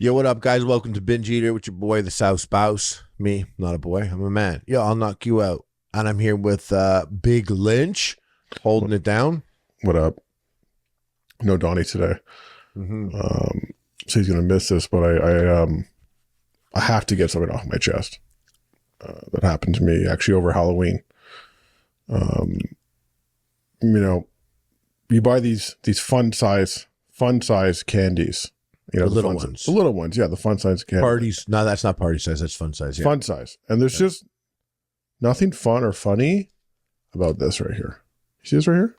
Yo, what up, guys? Welcome to Binge Eater with your boy, the South Spouse. Me, not a boy, I'm a man. Yo, I'll knock you out. And I'm here with Big Lynch, holding it down. What up? No Donnie today. So he's gonna miss this, but I have to get something off my chest. That happened to me actually over Halloween. You buy these fun size candies. You know, The little ones. The little ones, yeah, the fun size candies. Parties. No, that's not party size. That's fun size. Yeah. Fun size. And there's just nothing fun or funny about this right here. You see this right here?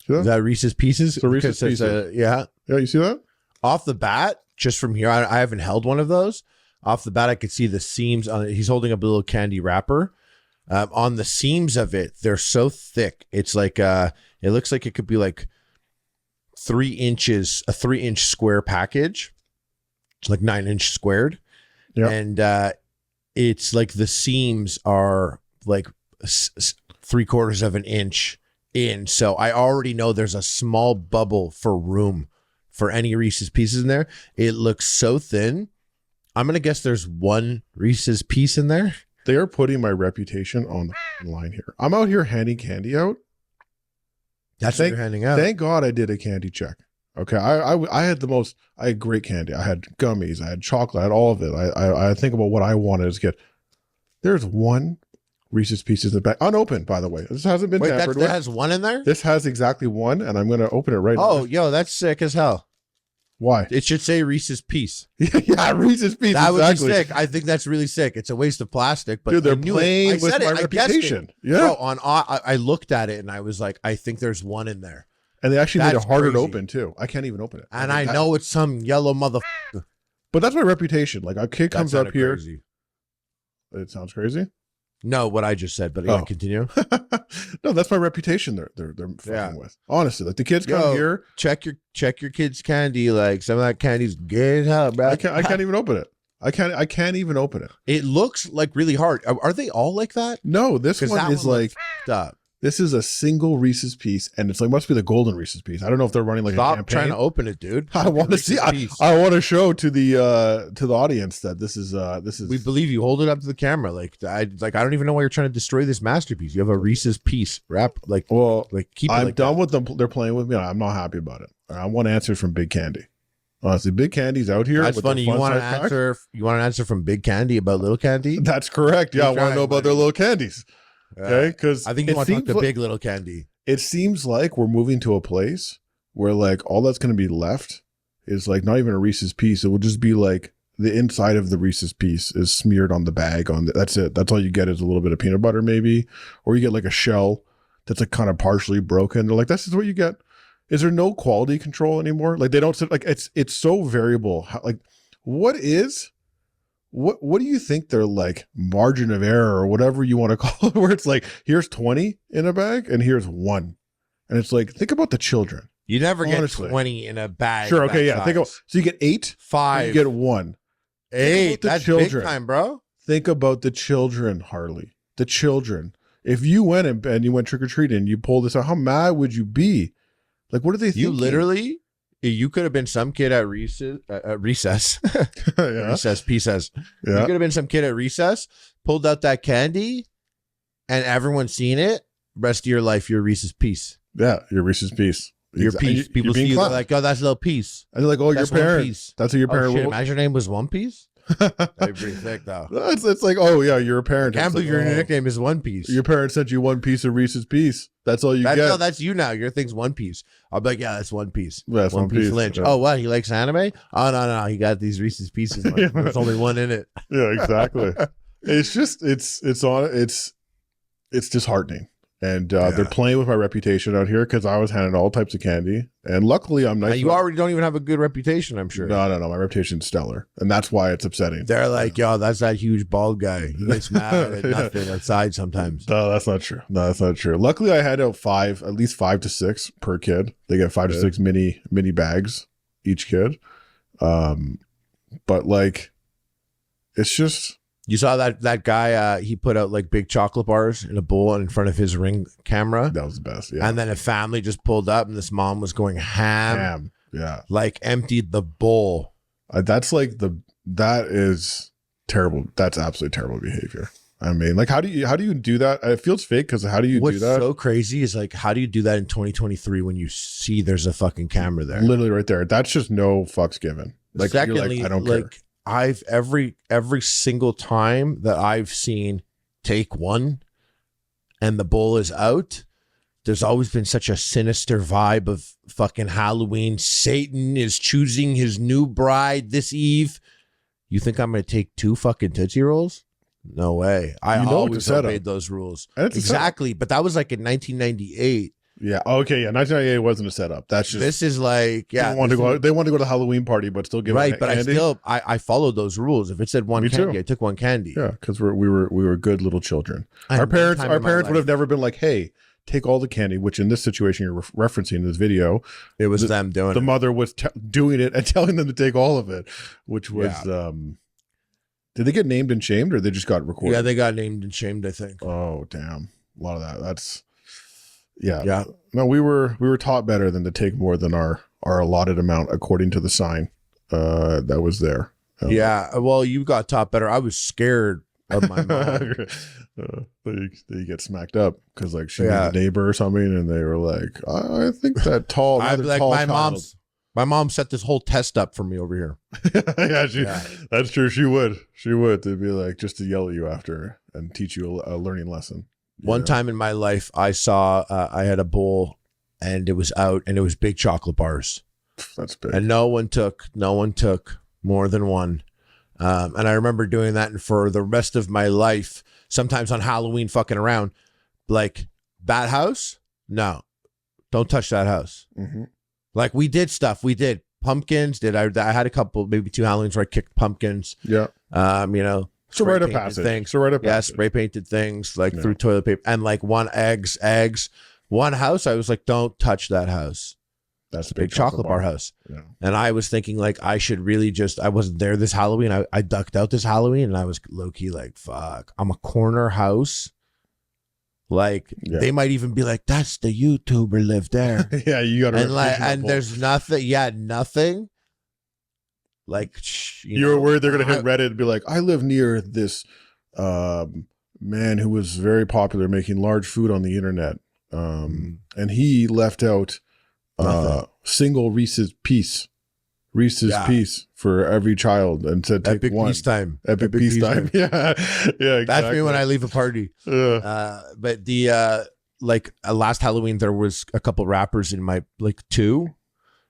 See that? Is that Reese's Pieces? It's a Reese's Pieces. Yeah. Yeah, you see that? Off the bat, just from here, I haven't held one of those. Off the bat, I could see the seams on it. He's holding up a little candy wrapper. On the seams of it, they're so thick. It's like, it looks like it could be like 3 inches, a 3-inch square package. It's like 9-inch squared. Yeah. And it's like the seams are like 3/4 of an inch in. So I already know there's a small bubble for room for any Reese's Pieces in there. It looks so thin. I'm going to guess there's one Reese's piece in there. They are putting my reputation on the line here. I'm out here handing candy out. That's what you're handing out. Thank God I did a candy check. Okay, I had I had great candy. I had gummies, I had chocolate, I had all of it. I think about what I wanted as a kid. There's one Reese's Pieces in the back, unopened, by the way. This hasn't been tampered with. That has one in there? This has exactly one, and I'm going to open it right now. Oh, yo, that's sick as hell. Why? It should say Reese's Piece. Yeah, Reese's Pieces. That would be sick. I think that's really sick. It's a waste of plastic, but dude, they're playing with my reputation. Yeah. Bro, I looked at it and I was like, I think there's one in there. And they actually made it harder to open too. I can't even open it. And I know it's some yellow motherfucker. But that's my reputation. Like a kid comes up here. Crazy. It sounds crazy. No, what I just said, but yeah, continue. No, that's my reputation. They're fucking with. Honestly, like the kids come here. Check your kids' candy. Like some of that candy's good as hell, bro. I can't even open it. I can't even open it. It looks like really hard. Are they all like that? No, this one is like up. This is a single Reese's piece, and it's like must be the golden Reese's piece. I don't know if they're running like a campaign. Stop trying to open it, dude. I want to see. I want to show to the audience that this is. We believe you. Hold it up to the camera. I don't even know why you're trying to destroy this masterpiece. You have a Reese's Piece wrap. Keep it. I'm done with them. They're playing with me. I'm not happy about it. I want answers from Big Candy. Honestly, Big Candy's out here. That's funny. You want an answer? You want an answer from Big Candy about Little Candy? That's correct. Yeah, I want to know about their little candies. Okay, because I think you want to talk to Big Little Candy. It seems like we're moving to a place where like all that's going to be left is like not even a Reese's Piece. It will just be like the inside of the Reese's Piece is smeared on the bag. That's it. That's all you get is a little bit of peanut butter maybe, or you get like a shell that's like kind of partially broken. They're like, this is what you get. Is there no quality control anymore? Like they don't like it's so variable. Like what do you think their like margin of error or whatever you want to call it, where it's like here's 20 in a bag and here's 1, and it's like think about the children. You never get 20 in a bag. Sure, okay, yeah. Think about so you get 8, 5, you get 1. 8. That's big time, bro. Think about the children, Harley. The children. If you went and you went trick or treating and you pulled this out, how mad would you be? Like, what are they thinking? You literally. You could have been some kid at recess. Yeah. Recess pieces. Yeah. You could have been some kid at recess, pulled out that candy, and everyone's seen it. Rest of your life, you're Reese's Piece. Yeah, your Reese's Piece. Your piece. People see you like, oh, that's a little piece. And they're like, oh, that's your parent. That's what your parent. Shit, imagine your name was One Piece. That'd be pretty thick, though. It's like, oh yeah, you're a parent. I can't believe your nickname is One Piece. Your parents sent you 1 piece of Reese's Piece. That's all you get. No, that's you now. Your thing's One Piece. I'll be like, yeah, that's One Piece. Yeah, that's One Piece. Lynch. Yeah. Oh, what? He likes anime? Oh, no. He got these Reese's Pieces. There's only one in it. Yeah, exactly. It's just, it's disheartening. And they're playing with my reputation out here because I was handed all types of candy. And luckily, I'm nice. You already don't even have a good reputation, I'm sure. No. My reputation's stellar. And that's why it's upsetting. They're like, yo, that's that huge bald guy. He gets mad at nothing outside sometimes. No, that's not true. Luckily, I had out at least 5 to 6 per kid. They get 5 to 6 mini bags each kid. But like, it's just... You saw that guy, he put out like big chocolate bars in a bowl in front of his Ring camera. That was the best, yeah. And then a family just pulled up and this mom was going ham. Yeah. Like emptied the bowl That's like that is terrible. That's absolutely terrible behavior. I mean, like, how do you do that? It feels fake because how do you What's do that? so crazy is like, how do you do that in 2023 when you see there's a fucking camera there? Literally right there. That's just no fucks given. Like, Secondly, you're like, I don't like care. I've every single time that I've seen take one and the bull is out, there's always been such a sinister vibe of fucking Halloween. Satan is choosing his new bride this eve. You think I'm going to take 2 fucking Tootsie Rolls? No way. I always obeyed those rules. Exactly. But that was like in 1998. Yeah. Okay. Yeah. 1998 wasn't a setup. That's just, this is like, yeah. they wanted to go to the Halloween party, but still give right. But candy. I followed those rules. If it said one candy, I took one candy. Yeah. Because we were good little children. Our parents would have never been like, hey, take all the candy, which in this situation you're referencing in this video, it was them doing it. The mother was doing it and telling them to take all of it, which was, did they get named and shamed or they just got recorded? Yeah, they got named and shamed, I think. Oh, damn. A lot of that. That's, yeah. Yeah. No, we were taught better than to take more than our allotted amount according to the sign that was there. Yeah. Well, you got taught better. I was scared of my mom. They get smacked up because like she was a neighbor or something, and they were like, I think that tall. My mom set this whole test up for me over here. That's true. She would. They'd be like just to yell at you after and teach you a learning lesson. One time in my life, I saw I had a bowl, and it was out, and it was big chocolate bars. That's big. And no one took more than one. And I remember doing that, and for the rest of my life, sometimes on Halloween, fucking around, like that house. No, don't touch that house. Mm-hmm. Like we did stuff. We did pumpkins. I had a couple, maybe 2 Halloweens where I kicked pumpkins. Yeah. So rite of passage. Spray painted things like through toilet paper and like eggs. One house, I was like, don't touch that house. That's a big chocolate bar house. Yeah. And I was thinking like I should really I wasn't there this Halloween. I ducked out this Halloween and I was low key like, fuck, I'm a corner house. Like they might even be like, that's the YouTuber live there. Yeah, you got to. And there's nothing. Yeah, nothing. Like you're worried they're gonna hit Reddit and be like, I live near this man who was very popular making large food on the internet, and he left out single Reese's piece for every child and said take epic one. Epic peace time. Yeah, exactly. That's me when I leave a party. But the last Halloween there was a couple rappers in my 2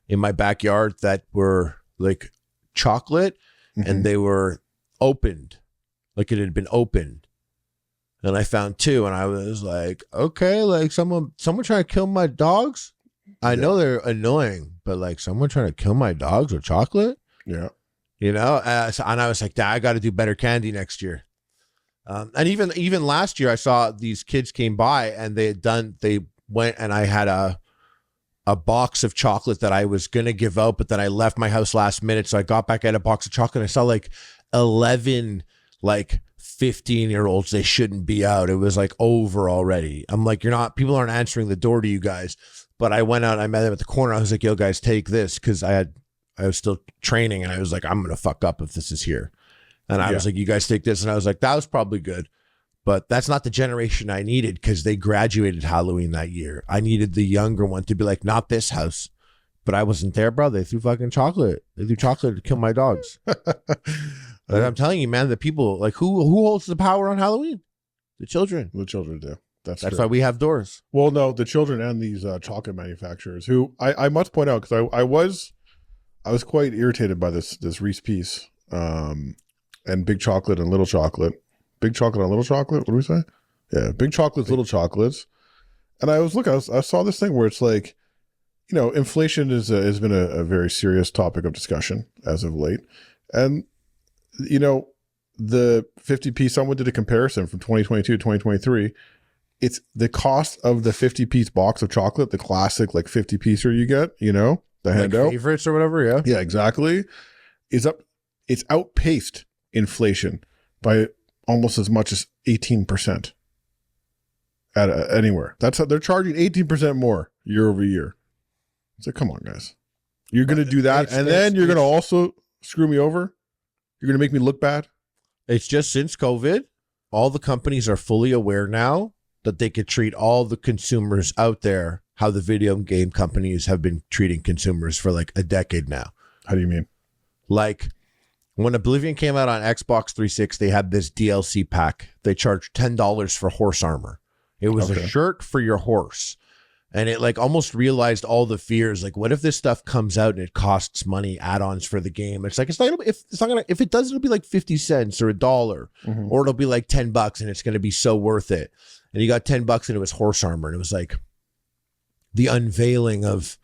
in my backyard that were like chocolate, and they were opened, like it had been opened, and I found 2, and I was like, okay, like someone trying to kill my dogs. I know they're annoying, but like someone trying to kill my dogs with chocolate. Yeah, and I was like, I got to do better candy next year. And even last year, I saw these kids came by and they went and I had a box of chocolate that I was going to give out, but then I left my house last minute. So I got back at a box of chocolate. And I saw like 11, 15-year-olds. They shouldn't be out. It was like over already. I'm like, people aren't answering the door to you guys. But I went out and I met them at the corner. I was like, yo guys, take this. Cause I was still training and I was like, I'm going to fuck up if this is here. And I was like, you guys take this. And I was like, that was probably good. But that's not the generation I needed because they graduated Halloween that year. I needed the younger one to be like, not this house. But I wasn't there, bro. They threw fucking chocolate. They threw chocolate to kill my dogs. But I'm telling you, man, the people, like who holds the power on Halloween? The children. The children do. That's why we have doors. Well, no, the children and these chocolate manufacturers who I must point out, because I was quite irritated by this Reese piece and big chocolate and little chocolate. Big chocolate and little chocolate? What do we say? Yeah, big chocolates, little chocolates. And I saw this thing where it's like, inflation has been a very serious topic of discussion as of late. And, the 50-piece, someone did a comparison from 2022 to 2023. It's the cost of the 50-piece box of chocolate, the classic 50-piecer you get, the handout. Favorites or whatever, yeah. Yeah, exactly. It's outpaced inflation by almost as much as 18% at anywhere. That's how they're charging 18% more year over year. So come on, guys, you're going to do that, and then you're going to also Screw me over? You're going to make me look bad? It's just since COVID, all the companies are fully aware now that they could treat all the consumers out there how the video game companies have been treating consumers for like a decade now. How do you mean? Like when Oblivion came out on Xbox 360, they had this DLC pack. They charged $10 for horse armor. It was a shirt for your horse. And it like almost realized all the fears. Like, what if this stuff comes out and it costs money, add-ons for the game? It's like, if it does, it'll be like 50 cents or $1, or it'll be like $10 and it's going to be so worth it. And you got $10 and it was horse armor. And it was like the unveiling of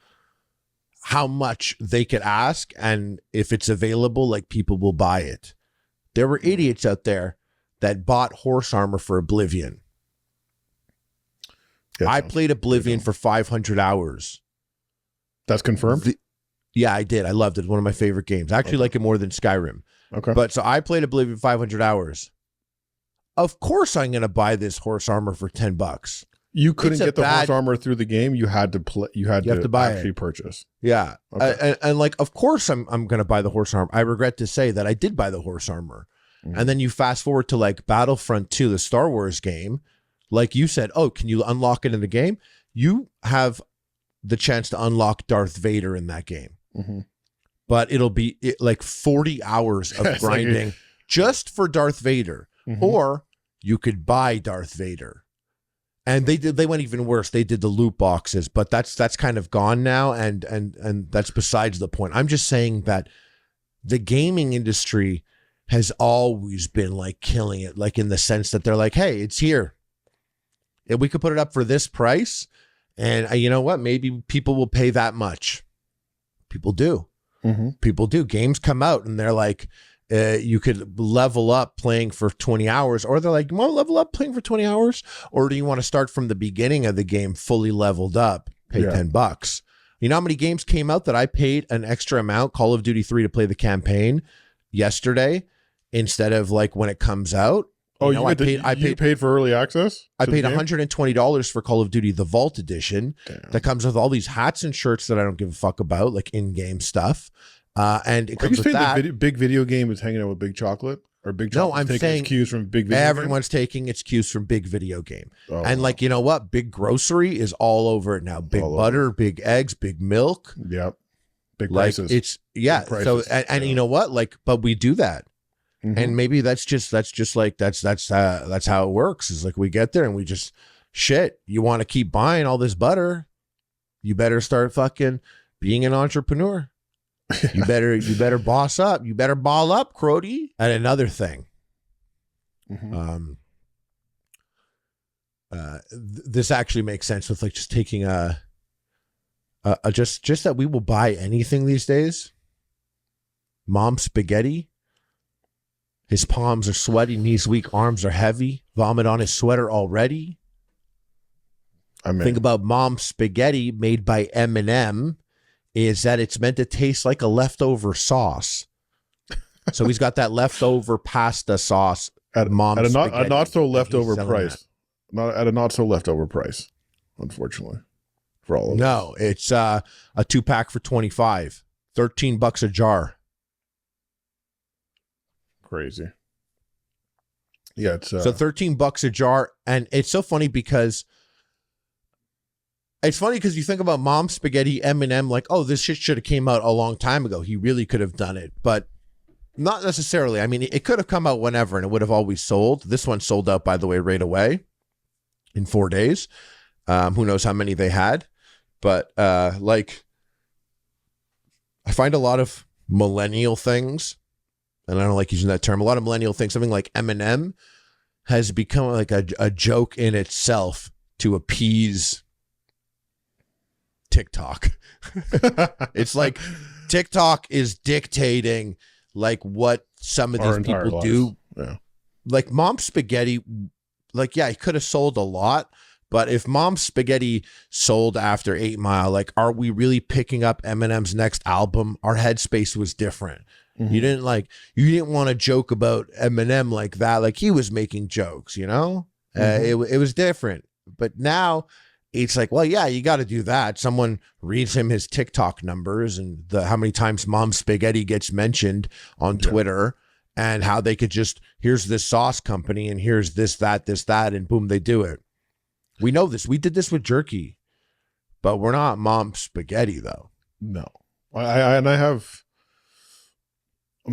how much they could ask. And if it's available, like people will buy it. There were idiots out there that bought horse armor for Oblivion. I played Oblivion for 500 hours. That's confirmed? Yeah, I did. I loved it. One of my favorite games. I actually like it more than Skyrim. Okay. But so I played Oblivion 500 hours. Of course I'm going to buy this horse armor for $10. You couldn't get the horse armor through the game. You had to play. You have to buy actually purchase. Yeah. Okay. And like, of course I'm going to buy the horse armor. I regret to say that I did buy the horse armor. And then you fast forward to like Battlefront 2, the Star Wars game. Like you said, oh, can you unlock it in the game? You have the chance to unlock Darth Vader in that game. But it'll be like 40 hours of grinding just for Darth Vader. Or you could buy Darth Vader. And they went even worse. They did the loot boxes, but that's kind of gone now, and that's besides the point. I'm just saying that the gaming industry has always been like killing it, like in the sense that they're like, hey, it's here. If we could put it up for this price, and you know what? Maybe people will pay that much. People do. People do. Games come out and they're like, you could level up playing for 20 hours, or they're like, you want to level up playing for 20 hours? Or do you want to start from the beginning of the game fully leveled up, pay $10? You know how many games came out that I paid an extra amount, Call of Duty 3, to play the campaign yesterday instead of like when it comes out? Oh, you paid for early access? I paid $120 for Call of Duty, the Vault Edition. Damn. That comes with all these hats and shirts that I don't give a fuck about, like in-game stuff. And it comes with that. The big video game is hanging out with Big Chocolate? Or Big Chocolate? No, I'm saying its cues from Big Video everyone's game? taking its cues from Big Video Game. Oh, and like, you know what? Big Grocery is all over it now. Big butter, big eggs, big milk. Yep. Big like prices. It's, yeah. So, and you know what? Like, but we do that. And maybe that's just like, that's how it works. Is like, we get there and we just, shit, you want to keep buying all this butter, you better start fucking being an entrepreneur. You better boss up. You better ball up, Crody. And another thing, this actually makes sense with like just taking just that we will buy anything these days. Mom spaghetti. His palms are sweaty, knees weak, arms are heavy. Vomit on his sweater already. Think about Mom spaghetti made by M&M. Is that it's meant to taste like a leftover sauce. So he's got that leftover pasta sauce at Mom's a not so leftover price. Not at a not so leftover price, unfortunately, for all of us. No, it's a 2-pack for $25, $13 a jar. Crazy. Yeah, it's so $13 a jar, and it's so funny because you think about Mom spaghetti, M&M, like, oh, this shit should have came out a long time ago. He really could have done it, but not necessarily. I mean, it could have come out whenever, and it would have always sold. This one sold out, by the way, right away in 4 days. Who knows how many they had, but like, I find a lot of millennial things. And I don't like using that term. A lot of millennial things, something like M&M has become like a joke in itself to appease TikTok. It's like TikTok is dictating like what some of these people do. Yeah. Like Mom spaghetti, like, yeah, it could have sold a lot, but if Mom spaghetti sold after 8 Mile, like, are we really picking up Eminem's next album? Our headspace was different. You didn't want to joke about Eminem like that. Like, he was making jokes, you know, it was different. But now it's like, well, yeah, you got to do that. Someone reads him his TikTok numbers and how many times Mom Spaghetti gets mentioned on Twitter, and how they could just, here's this sauce company and here's this, that, and boom, they do it. We know this. We did this with jerky, but we're not Mom Spaghetti though. No, I'm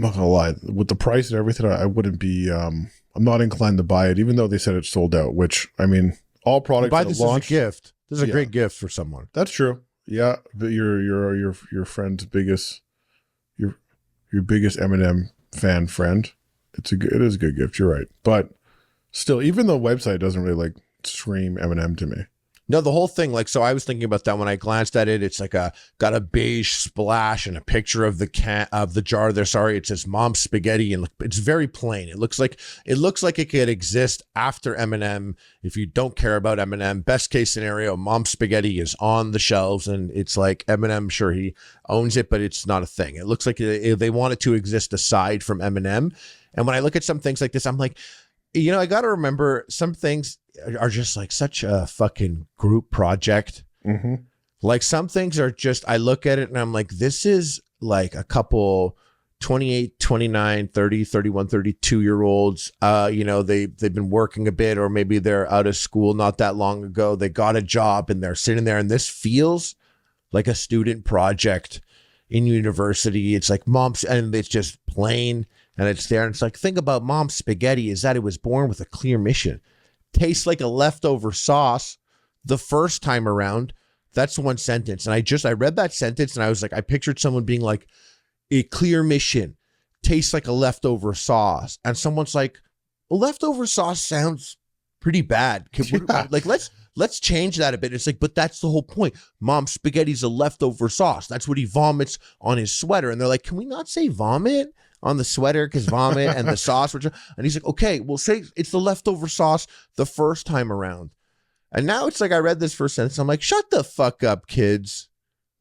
not gonna lie, with the price and everything, I wouldn't be. I'm not inclined to buy it, even though they said it's sold out. Which, I mean, all products buy this launch, as a gift. This is a great gift for someone. That's true. Yeah, but your friend's biggest, your biggest M&M fan friend. It is a good gift. You're right, but still, even the website doesn't really like scream M&M to me. No, the whole thing, like, so I was thinking about that when I glanced at it. It's like got a beige splash and a picture of the jar there. Sorry, it says Mom Spaghetti, and it's very plain. It looks like it could exist after M&M. If you don't care about M&M, best case scenario, Mom Spaghetti is on the shelves, and it's like M&M. Sure, he owns it, but it's not a thing. It looks like they want it to exist aside from M&M. And when I look at some things like this, I'm like, I got to remember some things are just like such a fucking group project. Mm-hmm. Like some things are just, I look at it and I'm like, this is like a couple 28, 29, 30, 31, 32-year-olds. They've been working a bit, or maybe they're out of school not that long ago. They got a job and they're sitting there, and this feels like a student project in university. It's like Mom's, and it's just plain, and it's there. And it's like, think about Mom Spaghetti is that it was born with a clear mission. Tastes like a leftover sauce the first time around. That's one sentence. And I read that sentence and I was like, I pictured someone being like, a clear mission, tastes like a leftover sauce. And someone's like, a leftover sauce sounds pretty bad. Like, let's change that a bit. It's like, but that's the whole point. Mom Spaghetti's a leftover sauce. That's what he vomits on his sweater. And they're like, can we not say vomit on the sweater, because vomit and the sauce, and he's like, okay, we'll say it's the leftover sauce the first time around. And now it's like, I read this first sentence, I'm like, shut the fuck up, kids.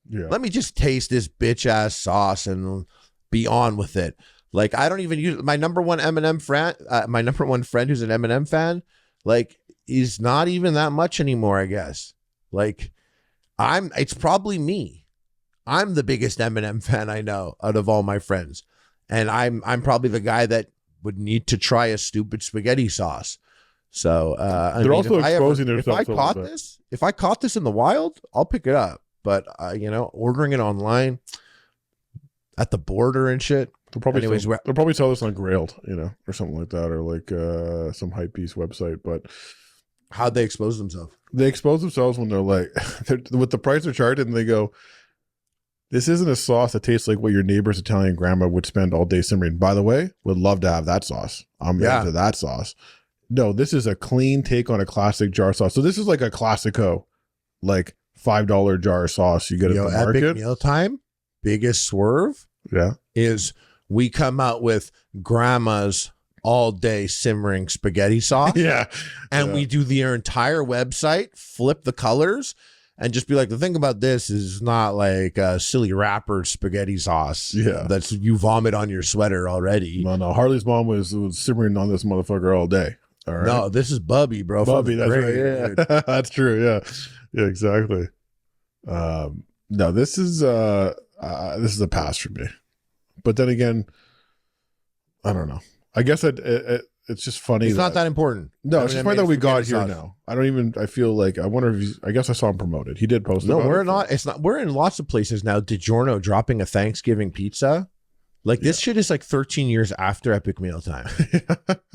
Yeah. Let me just taste this bitch ass sauce and be on with it. Like, I don't even use my number one M&M friend. My number one friend who's an M&M fan, like, is not even that much anymore, I guess. Like, it's probably me. I'm the biggest M&M fan I know out of all my friends. And I'm probably the guy that would need to try a stupid spaghetti sauce. So they're also exposing themselves. If I caught this in the wild, I'll pick it up. But ordering it online at the border and shit. They'll probably sell this on Grailed, or something like that, or like some Hypebeast website. But how'd they expose themselves? They expose themselves when they're like, with the price they're charged, and they go, this isn't a sauce that tastes like what your neighbor's Italian grandma would spend all day simmering. By the way, would love to have that sauce. I'm into that sauce. No, this is a clean take on a classic jar sauce. So this is like a Classico, like $5 jar sauce you get at the market. Epic Mealtime, biggest swerve is we come out with grandma's all day simmering spaghetti sauce. And we do the entire website, flip the colors, and just be like, the thing about this is not like a silly wrapper spaghetti sauce. That's you vomit on your sweater already. No. Harley's mom was simmering on this motherfucker all day. All right. No, this is Bubby, bro. Bubby, that's right. Yeah. That's true. Yeah, exactly. No, this is a pass for me. But then again, I don't know. I guess it's just funny. It's not that important. No, it's just funny that we got here now. I feel like, I wonder if I guess I saw him promoted. He did post. No, we're not. It's not. We're in lots of places now. DiGiorno dropping a Thanksgiving pizza. Like this shit is like 13 years after Epic Mealtime.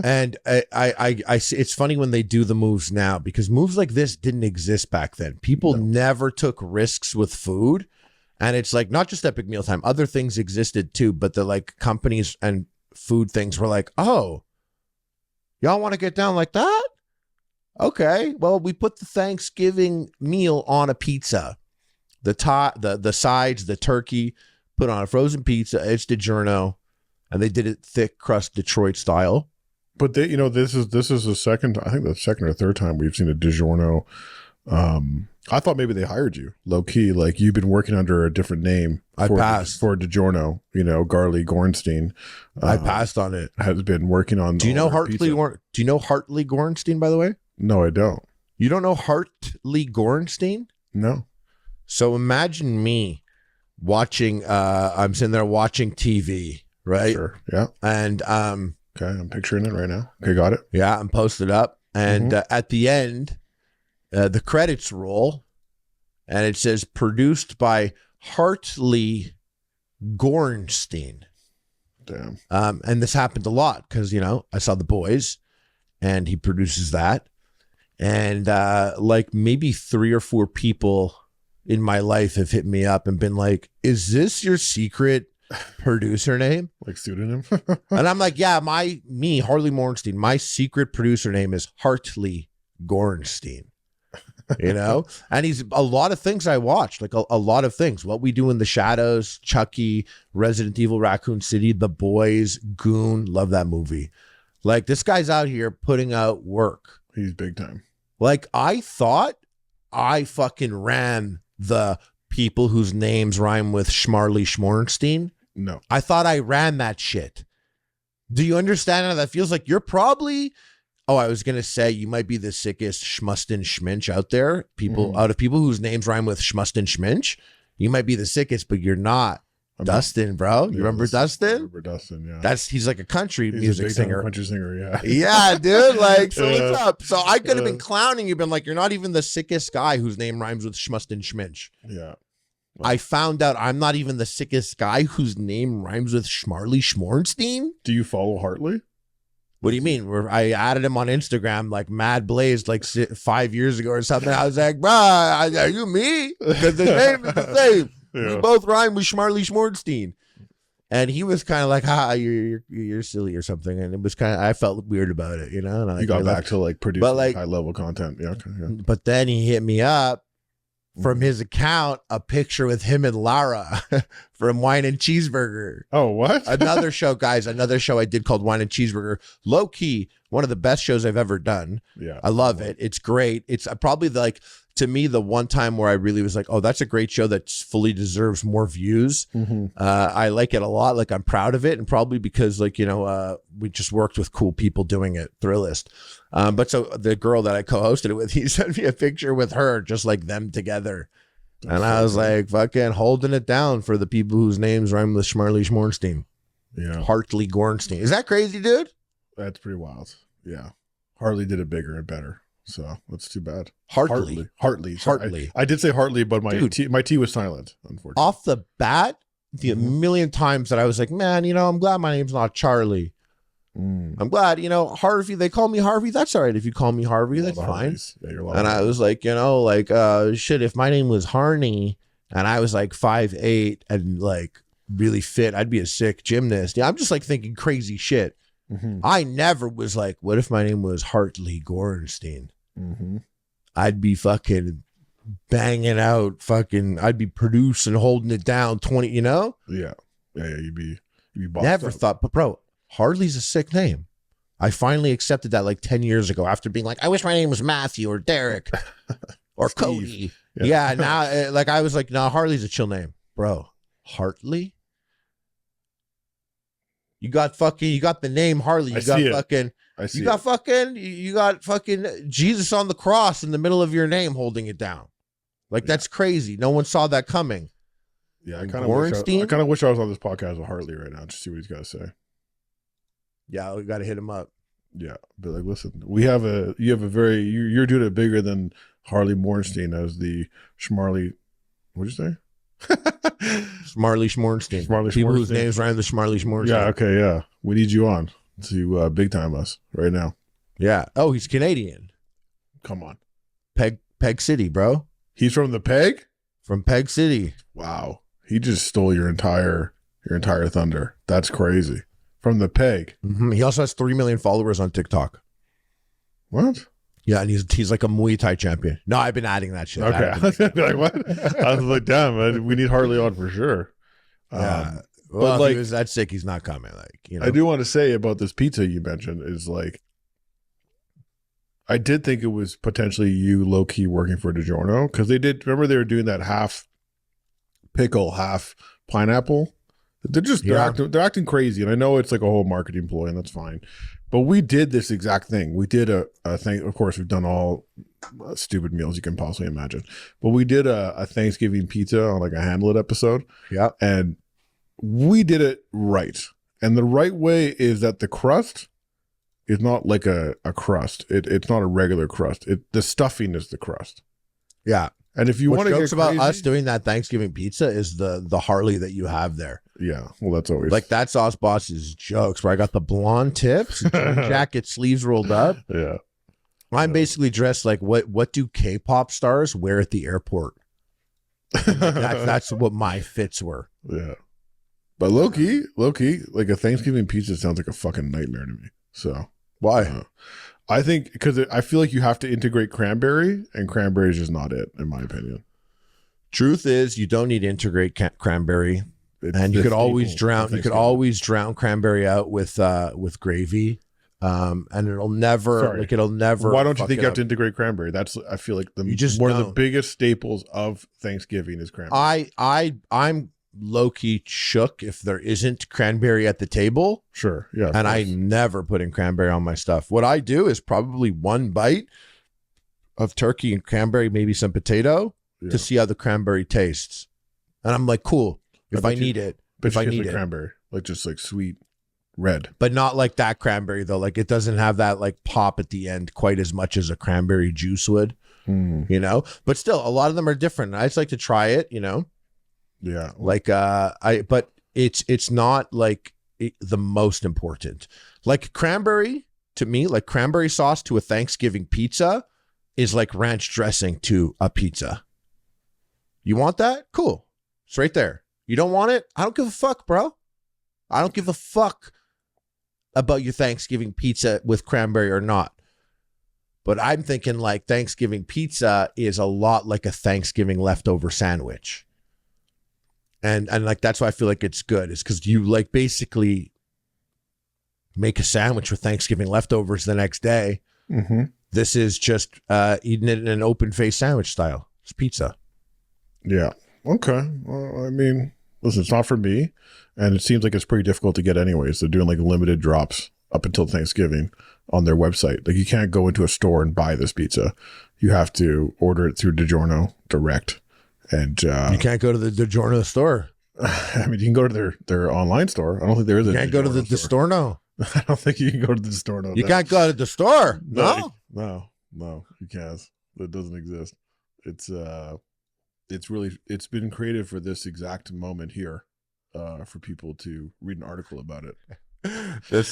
And I see, it's funny when they do the moves now, because moves like this didn't exist back then. People never took risks with food. And it's like, not just Epic Mealtime, other things existed too, but the like companies and food things were like, oh, y'all want to get down like that? Okay, well, we put the Thanksgiving meal on a pizza. The sides, the turkey, put on a frozen pizza. It's DiGiorno, and they did it thick crust Detroit style. But they, this is the second, I think the second or third time we've seen a DiGiorno. I thought maybe they hired you low key, like you've been working under a different name. I passed for DiGiorno. Garley Gorenstein. I passed on it. Has been working on. Do you know Hartley? Do you know Hartley Gorenstein, by the way? No, I don't. You don't know Hart Hartley Gorenstein? No. So imagine me watching, I'm sitting there watching TV, right? Sure. Yeah. And Okay, I'm picturing it right now. Okay, got it. yeah, I'm posted up. And at the end, the credits roll, and it says produced by Hartley Gorenstein. Damn. And this happened a lot because, you know, I saw The Boys, and he produces that. And like maybe 3 or 4 people in my life have hit me up and been like, is this your secret producer name? Like pseudonym? And I'm like, yeah, Hartley Gorenstein, my secret producer name is Hartley Gorenstein. You know? And he's a lot of things I watched, like a lot of things. What We Do in the Shadows, Chucky, Resident Evil Raccoon City, The Boys, Goon. Love that movie. Like, this guy's out here putting out work. He's big time. Like, I thought I fucking ran the people whose names rhyme with Schmarley Schmornstein. No. I thought I ran that shit. Do you understand how that feels? Like, you're probably, I was going to say, you might be the sickest Schmustin Schminch out there. Out of people whose names rhyme with Schmustin Schminch, you might be the sickest, but you're not. Dustin, bro. You remember Dustin? I remember Dustin, yeah. He's like a country music singer. Country singer, yeah. Yeah, dude. Like, so what's up? So I could have been clowning you, been like, you're not even the sickest guy whose name rhymes with Schmustin Schminch. Yeah. I found out I'm not even the sickest guy whose name rhymes with Schmarley Schmornstein. Do you follow Hartley? What do you mean? I added him on Instagram like mad blazed like 5 years ago or something. I was like, bro, are you me? Because the name is the same. Yeah. We both rhyme with Schmarley Schmornstein. And he was kind of like, you're silly or something. And it was kind of, I felt weird about it, you know? And you got back to like producing like, high level content. Yeah, okay, yeah. But then he hit me up from his account, a picture with him and Lara from Wine and Cheeseburger. Oh, what? Another show, guys. Another show I did called Wine and Cheeseburger. Low key, one of the best shows I've ever done. Yeah. I love it. It's great. It's probably to me, the one time where I really was like, oh, that's a great show that fully deserves more views. I like it a lot. Like, I'm proud of it. And probably because, like, you know, we just worked with cool people doing it. Thrillist. But so the girl that I co-hosted it with, he sent me a picture with her, just like them together. And I was like, fucking holding it down for the people whose names rhyme with Schmarley Schmornstein. Yeah. Hartley Gorenstein. Is that crazy, dude? That's pretty wild. Yeah. Hartley did it bigger and better. So that's too bad. Hartley. Sorry, I did say Hartley, but my T was silent, unfortunately. Off the bat, the million times that I was like, man, you know, I'm glad my name's not Charlie. I'm glad, you know, Harvey, they call me Harvey. That's all right. If you call me Harvey, that's fine. Yeah, and I was like, you know, like, shit, if my name was Harney and I was like 5'8" and like really fit, I'd be a sick gymnast. Yeah, I'm just like thinking crazy shit. I never was like, what if my name was Hartley Gorenstein? I'd be fucking banging out I'd be producing, holding it down 20, you know? Yeah. You'd be bossed Never up. thought, but bro, Hartley's a sick name. I finally accepted that like 10 years ago after being like, I wish my name was Matthew or Derek or Cody. Yeah. Now, like, I was like, no, Hartley's a chill name, bro. Hartley? You got the name Harley. You got fucking Jesus on the cross in the middle of your name holding it down. Like, that's crazy. No one saw that coming. Yeah, I kind of wish I was on this podcast with Hartley right now to see what he's got to say. Yeah, we got to hit him up. Yeah, but like, listen, you're doing it bigger than Harley Mornstein as the Schmarley. What'd you say? Schmarley Schmornstein. People whose names rhyme with Schmarley Schmornstein. Yeah, okay, yeah. We need you on to big time us right now. Yeah. Oh, he's Canadian. Come on. Peg City, bro. He's from the Peg? From Peg City. Wow. He just stole your entire thunder. That's crazy. From the Peg. He also has 3 million followers on TikTok. What? Yeah, and he's like a Muay Thai champion. No, I've been adding that shit. Okay. Like, what? I was like, damn, man, we need Hartley on for sure. Yeah. Well, if he was that sick, he's not coming. Like, you know. I do want to say about this pizza you mentioned is like, I did think it was potentially you low key working for DiGiorno because they were doing that half pickle, half pineapple they're acting crazy, and I know it's like a whole marketing ploy, and that's fine. But we did this exact thing. We did a thing. Of course, we've done all stupid meals you can possibly imagine. But we did a Thanksgiving pizza on like a Hamlet episode. Yeah. And we did it right. And the right way is that the crust is not like a crust. It's not a regular crust. The stuffing is the crust. Yeah. And if you want to get jokes about crazy, us doing that Thanksgiving pizza is the Harley that you have there. yeah, well, that's always Like that Sauce Boss's jokes where I got the blonde tips, jacket sleeves rolled up. Yeah. I'm basically dressed like what do K-pop stars wear at the airport? That's what my fits were. Yeah. But low key, like a Thanksgiving pizza sounds like a fucking nightmare to me. So Why? I think because I feel like you have to integrate cranberry, and cranberry is just not it, in my opinion. Truth is, you don't need to integrate cranberry, and you could always drown. You could always drown cranberry out with gravy, and it'll never it'll never. Why don't you think you have to integrate cranberry? That's I feel like one of the biggest staples of Thanksgiving is cranberry. I'm low-key shook if there isn't cranberry at the table. Sure. Yeah. And I never put in cranberry on my stuff. What I do is probably one bite of turkey and cranberry, maybe some potato to see how the cranberry tastes. And I'm like, cool. If I need it. If I need it. Cranberry, like just like sweet red. But not like that cranberry though. Like it doesn't have that like pop at the end quite as much as a cranberry juice would, you know, but still a lot of them are different. I just like to try it, you know? Yeah. Like, but it's not like the most important. Like cranberry to me, like cranberry sauce to a Thanksgiving pizza is like ranch dressing to a pizza. You want that? Cool. It's right there. You don't want it? I don't give a fuck, bro. I don't give a fuck about your Thanksgiving pizza with cranberry or not. But I'm thinking like Thanksgiving pizza is a lot like a Thanksgiving leftover sandwich. And like that's why I feel like it's good is because you like basically make a sandwich with Thanksgiving leftovers the next day. Mm-hmm. This is just eating it in an open face sandwich style. It's pizza. Yeah. Okay. Well, I mean, listen, it's not for me, and it seems like it's pretty difficult to get anyways. They're doing like limited drops up until Thanksgiving on their website. Like you can't go into a store and buy this pizza. You have to order it through DiGiorno direct. And you can't go to the DiGiorno store. I mean, you can go to their online store. I don't think there is a. You can't go to the store. No, I don't think you can go to the store. No, you can't go to the store. No, you can't. That doesn't exist. It's been created for this exact moment here, for people to read an article about it.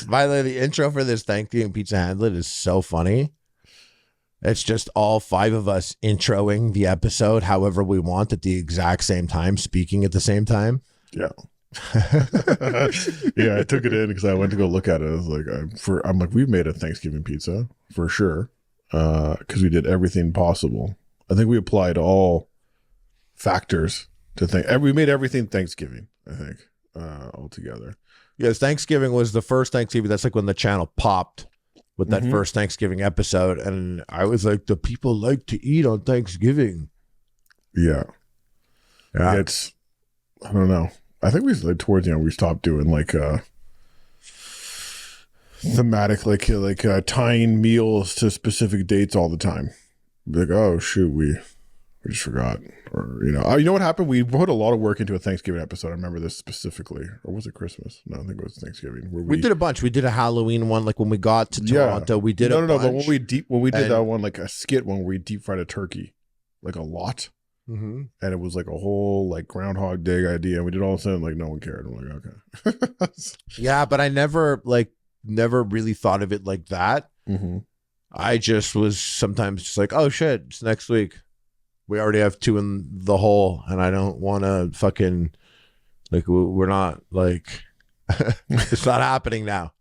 By the way, the intro for this Thanksgiving Pizza Handlet is so funny. It's just all five of us introing the episode however we want at the exact same time, speaking at the same time. Yeah. Yeah, I took it in because I went to go look at it. I was like, I'm like, we've made a Thanksgiving pizza for sure, because we did everything possible. I think we applied all factors to think. We made everything Thanksgiving, I think, altogether. Yes, Thanksgiving was the first Thanksgiving. That's like when the channel popped with that first Thanksgiving episode. And I was like, the people like to eat on Thanksgiving. Yeah. It's, I don't know. I think we like towards, we stopped doing like thematic, like tying meals to specific dates all the time. Like, oh shoot, we just forgot. Or, you know what happened? We put a lot of work into a Thanksgiving episode. I remember this specifically. Or was it Christmas? No, I think it was Thanksgiving. Where we did a bunch. We did a Halloween one, like when we got to Toronto. We did a bunch. But when we did that one, like a skit one where we deep fried a turkey, like a lot. Mm-hmm. And it was like a whole like Groundhog Day idea. And we did all of a sudden, like no one cared. I'm like, okay. Yeah, but I never really thought of it like that. Mm-hmm. I just was sometimes just like, oh shit, it's next week. We already have 2 in the hole, and I don't want to fucking, like, we're not, like, it's not happening now.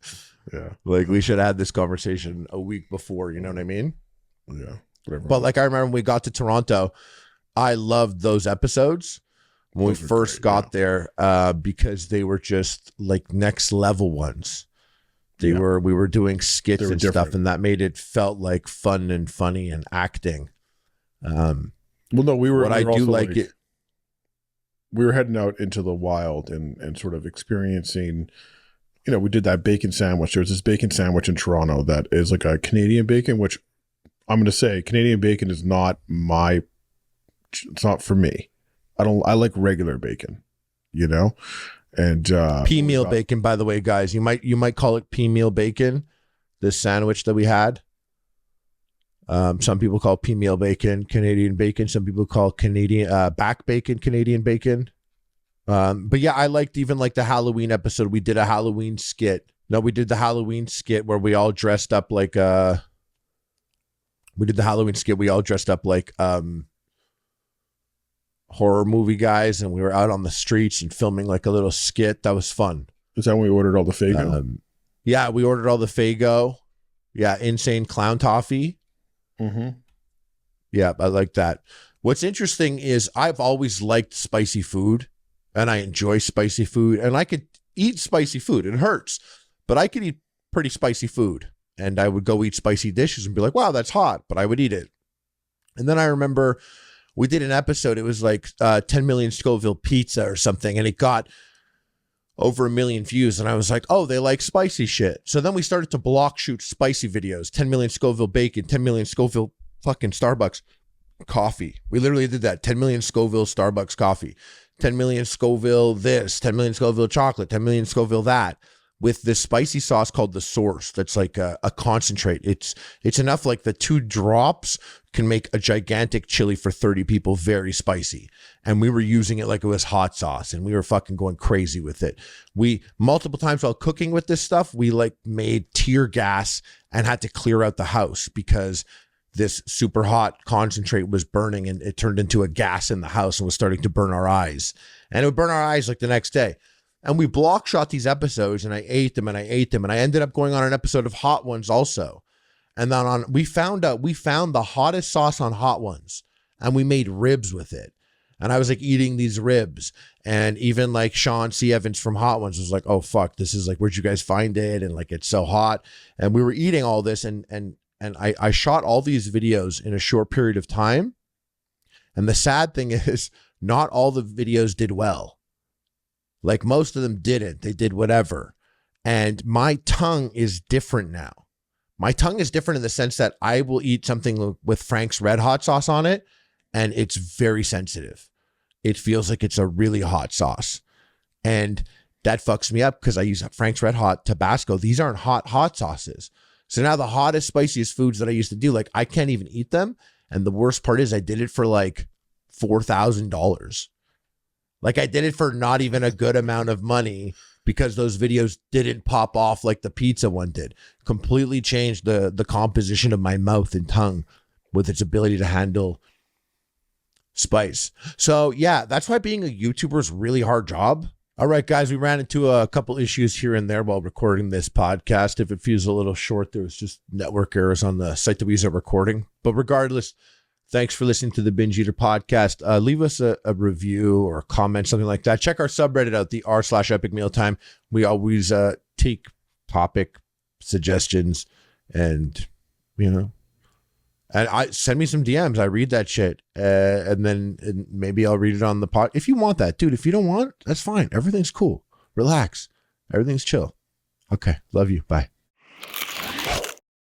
Yeah. Like, we should have had this conversation a week before, you know what I mean? Yeah. Whatever. But, like, I remember when we got to Toronto, I loved those episodes when we first got there, because they were just, like, next level ones. We were doing skits and stuff, and that made it felt like fun and funny and acting. Well, no, we were. What I do like it. we were heading out into the wild and sort of experiencing, we did that bacon sandwich. There's this bacon sandwich in Toronto that is like a Canadian bacon, which I'm going to say Canadian bacon is not it's not for me. I like regular bacon, and Pea meal bacon, by the way, guys. You might call it pea meal bacon, this sandwich that we had. Some people call pea meal bacon Canadian bacon. Some people call Canadian back bacon Canadian bacon. But yeah, I liked even like the Halloween episode. We did a Halloween skit. No, we did the Halloween skit where we all dressed up like horror movie guys, and we were out on the streets and filming like a little skit. That was fun. Is that when we ordered all the Faygo? Yeah, we ordered all the Faygo. Yeah, insane clown toffee. Mm-hmm. Yeah, I like that. What's interesting is I've always liked spicy food, and I enjoy spicy food, and I could eat spicy food. It hurts, but I could eat pretty spicy food, and I would go eat spicy dishes and be like, wow, that's hot, but I would eat it. And then I remember we did an episode. It was like 10 million Scoville pizza or something, and it got over 1 million views. And I was like, oh, they like spicy shit. So then we started to block shoot spicy videos. 10 million Scoville bacon, 10 million Scoville fucking Starbucks coffee. We literally did that. 10 million Scoville Starbucks coffee, 10 million Scoville this, 10 million Scoville chocolate, 10 million Scoville that, with this spicy sauce called the Source. That's like a concentrate. It's enough, like the 2 drops can make a gigantic chili for 30 people very spicy. And we were using it like it was hot sauce, and we were fucking going crazy with it. We multiple times while cooking with this stuff, we like made tear gas and had to clear out the house because this super hot concentrate was burning, and it turned into a gas in the house and was starting to burn our eyes. And it would burn our eyes like the next day. And we block shot these episodes, and I ate them and I ate them. And I ended up going on an episode of Hot Ones also. And then we found the hottest sauce on Hot Ones, and we made ribs with it. And I was like eating these ribs, and even like Sean C. Evans from Hot Ones was like, oh fuck, this is like, where'd you guys find it? And like, it's so hot. And we were eating all this, and I shot all these videos in a short period of time. And the sad thing is, not all the videos did well. Like most of them didn't. They did whatever. And my tongue is different now. My tongue is different in the sense that I will eat something with Frank's Red Hot sauce on it, and it's very sensitive. It feels like it's a really hot sauce. And that fucks me up because I use Frank's Red Hot, Tabasco. These aren't hot sauces. So now the hottest, spiciest foods that I used to do, like I can't even eat them. And the worst part is I did it for like $4,000. Like I did it for not even a good amount of money because those videos didn't pop off like the pizza one did. Completely changed the composition of my mouth and tongue with its ability to handle spice. So yeah, that's why being a YouTuber is a really hard job. All right, guys, we ran into a couple issues here and there while recording this podcast. If it feels a little short, there was just network errors on the site that we use at recording. But regardless, thanks for listening to the Binge Eater podcast. Leave us a review or a comment, something like that. Check our subreddit out, the r/epic mealtime. We always take topic suggestions and, and I send me some DMs. I read that shit. And then maybe I'll read it on the pod. If you want that, dude, if you don't want, that's fine. Everything's cool. Relax. Everything's chill. Okay. Love you. Bye.